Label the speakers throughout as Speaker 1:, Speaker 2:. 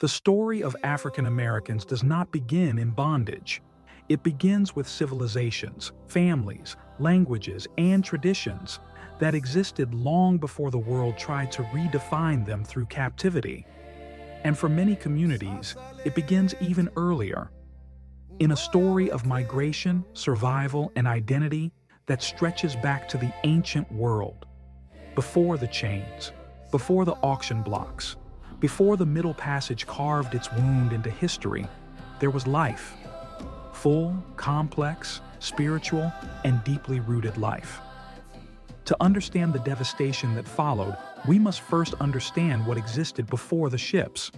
Speaker 1: The story of African Americans does not begin in bondage. It begins with civilizations, families, languages, and traditions that existed long before the world tried to redefine them through captivity. And for many communities, it begins even earlier, in a story of migration, survival, and identity that stretches back to the ancient world. Before the chains, before the auction blocks, before the Middle Passage carved its wound into history, there was life. Full, complex, spiritual, and deeply rooted life. To understand the devastation that followed, we must first understand what existed before the ships.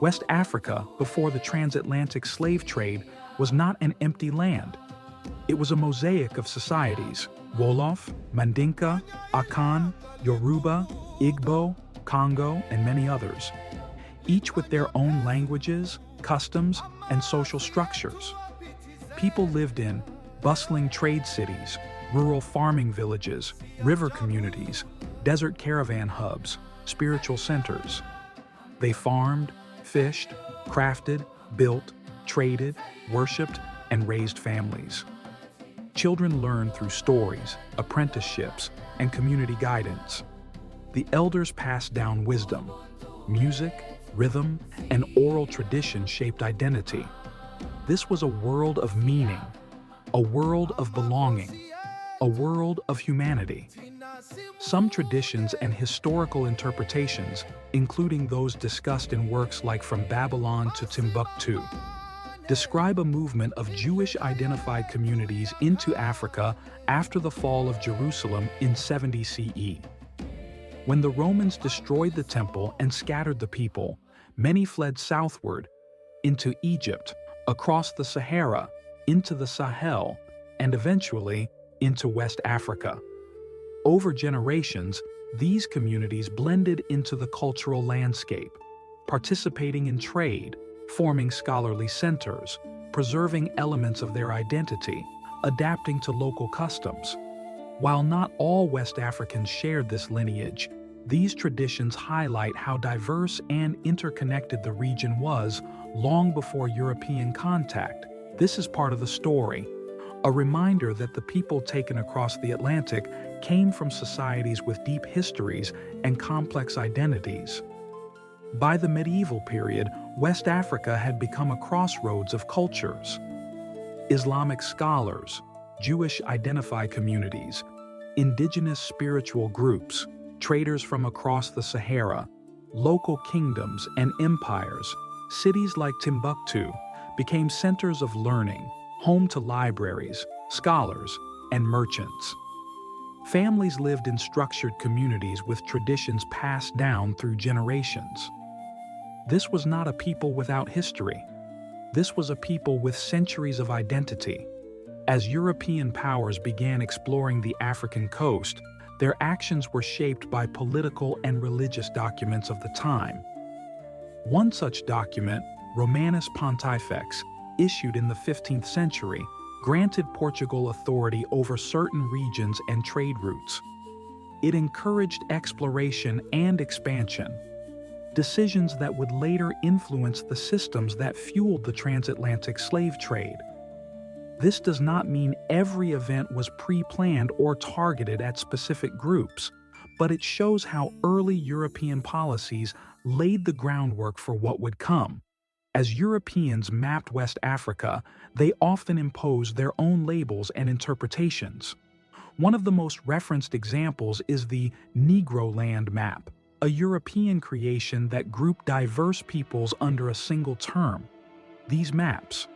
Speaker 1: West Africa, before the transatlantic slave trade, was not an empty land. It was a mosaic of societies: Wolof, Mandinka, Akan, Yoruba, Igbo, Congo, and many others, each with their own languages, customs, and social structures. People lived in bustling trade cities, rural farming villages, river communities, desert caravan hubs, spiritual centers. They farmed, fished, crafted, built, traded, worshipped, and raised families. Children learned through stories, apprenticeships, and community guidance. The elders passed down wisdom. Music, rhythm, and oral tradition shaped identity. This was a world of meaning, a world of belonging, a world of humanity. Some traditions and historical interpretations, including those discussed in works like From Babylon to Timbuktu, describe a movement of Jewish-identified communities into Africa after the fall of Jerusalem in 70 CE. When the Romans destroyed the temple and scattered the people, many fled southward, into Egypt, across the Sahara, into the Sahel, and eventually into West Africa. Over generations, these communities blended into the cultural landscape, participating in trade, forming scholarly centers, preserving elements of their identity, adapting to local customs. While not all West Africans shared this lineage, these traditions highlight how diverse and interconnected the region was long before European contact. This is part of the story, a reminder that the people taken across the Atlantic came from societies with deep histories and complex identities. By the medieval period, West Africa had become a crossroads of cultures. Islamic scholars, Jewish-identified communities, indigenous spiritual groups, traders from across the Sahara, local kingdoms and empires, cities like Timbuktu became centers of learning, home to libraries, scholars, and merchants. Families lived in structured communities with traditions passed down through generations. This was not a people without history. This was a people with centuries of identity. As European powers began exploring the African coast, their actions were shaped by political and religious documents of the time. One such document, Romanus Pontifex, issued in the 15th century, granted Portugal authority over certain regions and trade routes. It encouraged exploration and expansion, decisions that would later influence the systems that fueled the transatlantic slave trade. This does not mean every event was pre-planned or targeted at specific groups, but it shows how early European policies laid the groundwork for what would come. As Europeans mapped West Africa, they often imposed their own labels and interpretations. One of the most referenced examples is the Negro Land map, a European creation that grouped diverse peoples under a single term. These maps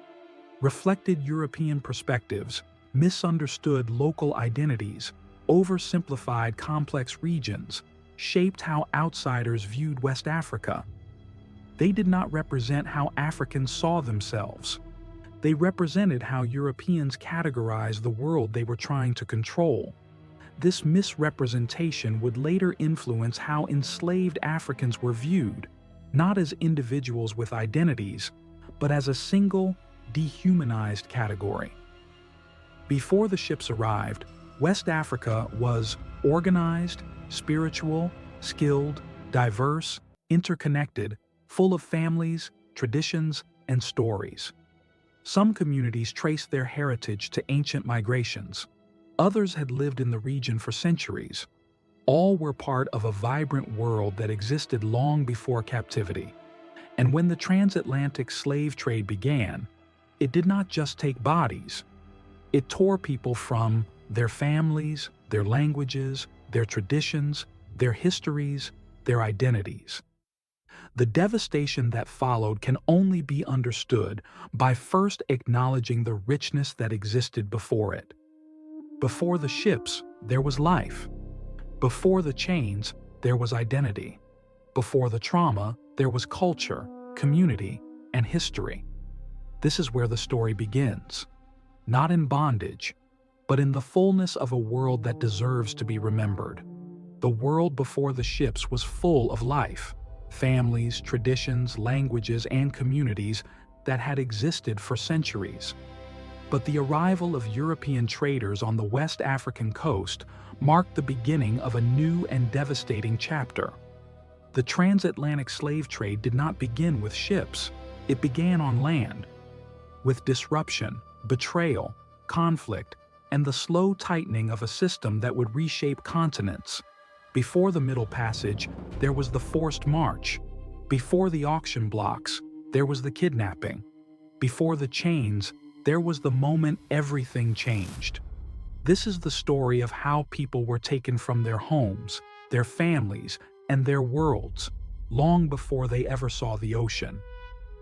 Speaker 1: reflected European perspectives, misunderstood local identities, oversimplified complex regions, shaped how outsiders viewed West Africa. They did not represent how Africans saw themselves. They represented how Europeans categorized the world they were trying to control. This misrepresentation would later influence how enslaved Africans were viewed, not as individuals with identities, but as a single, dehumanized category. Before the ships arrived, West Africa was organized, spiritual, skilled, diverse, interconnected, full of families, traditions, and stories. Some communities traced their heritage to ancient migrations. Others had lived in the region for centuries. All were part of a vibrant world that existed long before captivity. And when the transatlantic slave trade began, it did not just take bodies. It tore people from their families, their languages, their traditions, their histories, their identities. The devastation that followed can only be understood by first acknowledging the richness that existed before it. Before the ships, there was life. Before the chains, there was identity. Before the trauma, there was culture, community, and history. This is where the story begins. Not in bondage, but in the fullness of a world that deserves to be remembered. The world before the ships was full of life, families, traditions, languages, and communities that had existed for centuries. But the arrival of European traders on the West African coast marked the beginning of a new and devastating chapter. The transatlantic slave trade did not begin with ships. It began on land, with disruption, betrayal, conflict, and the slow tightening of a system that would reshape continents. Before the Middle Passage, there was the forced march. Before the auction blocks, there was the kidnapping. Before the chains, there was the moment everything changed. This is the story of how people were taken from their homes, their families, and their worlds, long before they ever saw the ocean.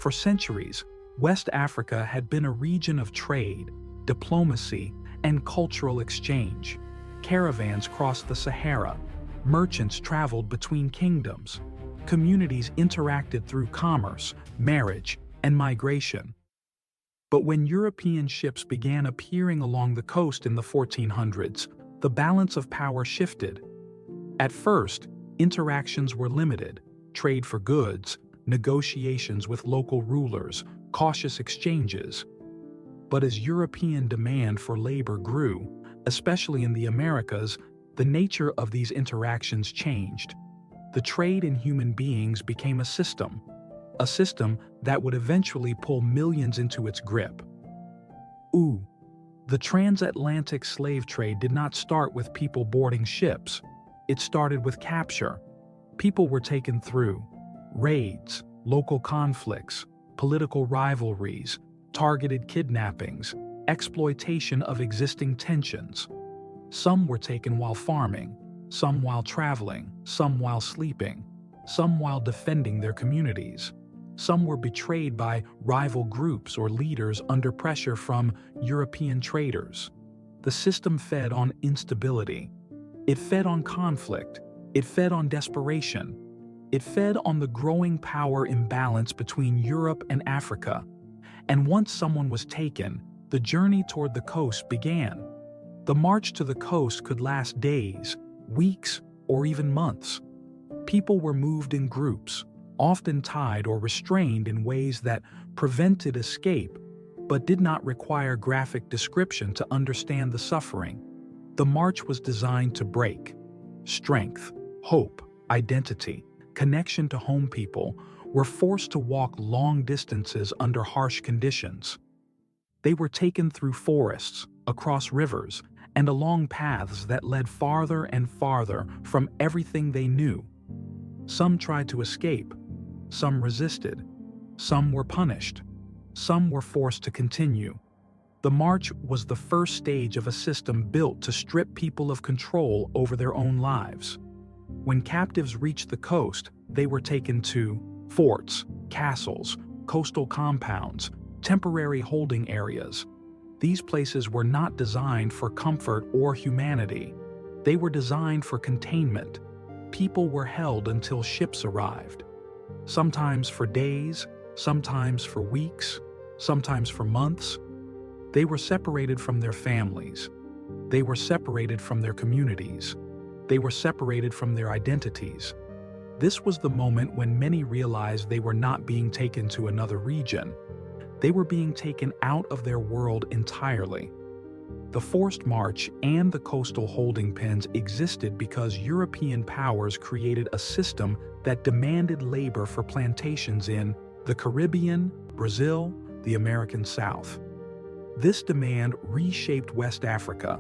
Speaker 1: For centuries, West Africa had been a region of trade, diplomacy, and cultural exchange. Caravans crossed the Sahara. Merchants traveled between kingdoms. Communities interacted through commerce, marriage, and migration. But when European ships began appearing along the coast in the 1400s, the balance of power shifted. At first, interactions were limited: trade for goods, negotiations with local rulers, cautious exchanges. But as European demand for labor grew, especially in the Americas, the nature of these interactions changed. The trade in human beings became a system that would eventually pull millions into its grip. The transatlantic slave trade did not start with people boarding ships. It started with capture. People were taken through raids, local conflicts, political rivalries, targeted kidnappings, exploitation of existing tensions. Some were taken while farming, some while traveling, some while sleeping, some while defending their communities. Some were betrayed by rival groups or leaders under pressure from European traders. The system fed on instability. It fed on conflict. It fed on desperation. It fed on the growing power imbalance between Europe and Africa. And once someone was taken, the journey toward the coast began. The march to the coast could last days, weeks, or even months. People were moved in groups, often tied or restrained in ways that prevented escape, but did not require graphic description to understand the suffering. The march was designed to break. Strength, hope, identity, connection to home people were forced to walk long distances under harsh conditions. They were taken through forests, across rivers, and along paths that led farther and farther from everything they knew. Some tried to escape. Some resisted. Some were punished. Some were forced to continue. The march was the first stage of a system built to strip people of control over their own lives. When captives reached the coast, they were taken to forts, castles, coastal compounds, temporary holding areas. These places were not designed for comfort or humanity. They were designed for containment. People were held until ships arrived. Sometimes for days, sometimes for weeks, sometimes for months. They were separated from their families. They were separated from their communities. They were separated from their identities. This was the moment when many realized they were not being taken to another region. They were being taken out of their world entirely. The forced march and the coastal holding pens existed because European powers created a system that demanded labor for plantations in the Caribbean, Brazil, the American South. This demand reshaped West Africa,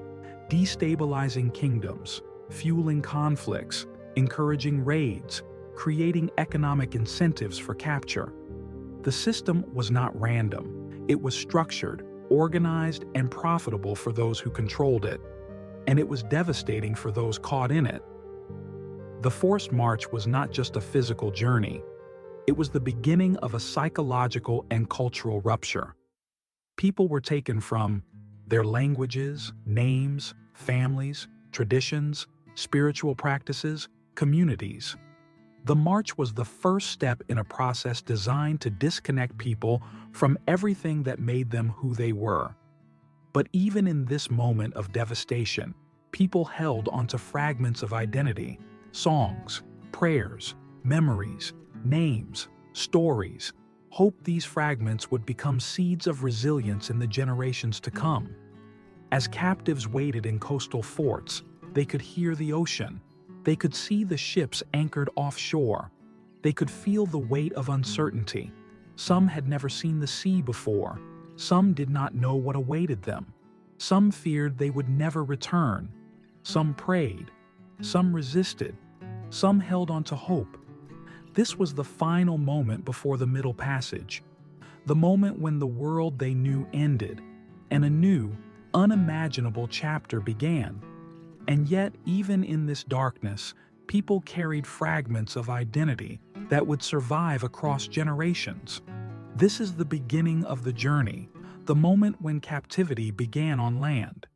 Speaker 1: destabilizing kingdoms, fueling conflicts, encouraging raids, creating economic incentives for capture. The system was not random. It was structured, organized, and profitable for those who controlled it, and it was devastating for those caught in it. The forced march was not just a physical journey. It was the beginning of a psychological and cultural rupture. People were taken from their languages, names, families, traditions, spiritual practices, communities. The march was the first step in a process designed to disconnect people from everything that made them who they were. But even in this moment of devastation, people held onto fragments of identity, songs, prayers, memories, names, stories. Hope these fragments would become seeds of resilience in the generations to come. As captives waited in coastal forts, they could hear the ocean. They could see the ships anchored offshore. They could feel the weight of uncertainty. Some had never seen the sea before. Some did not know what awaited them. Some feared they would never return. Some prayed. Some resisted. Some held on to hope. This was the final moment before the Middle Passage, the moment when the world they knew ended and a new, unimaginable chapter began. And yet, even in this darkness, people carried fragments of identity that would survive across generations. This is the beginning of the journey, the moment when captivity began on land.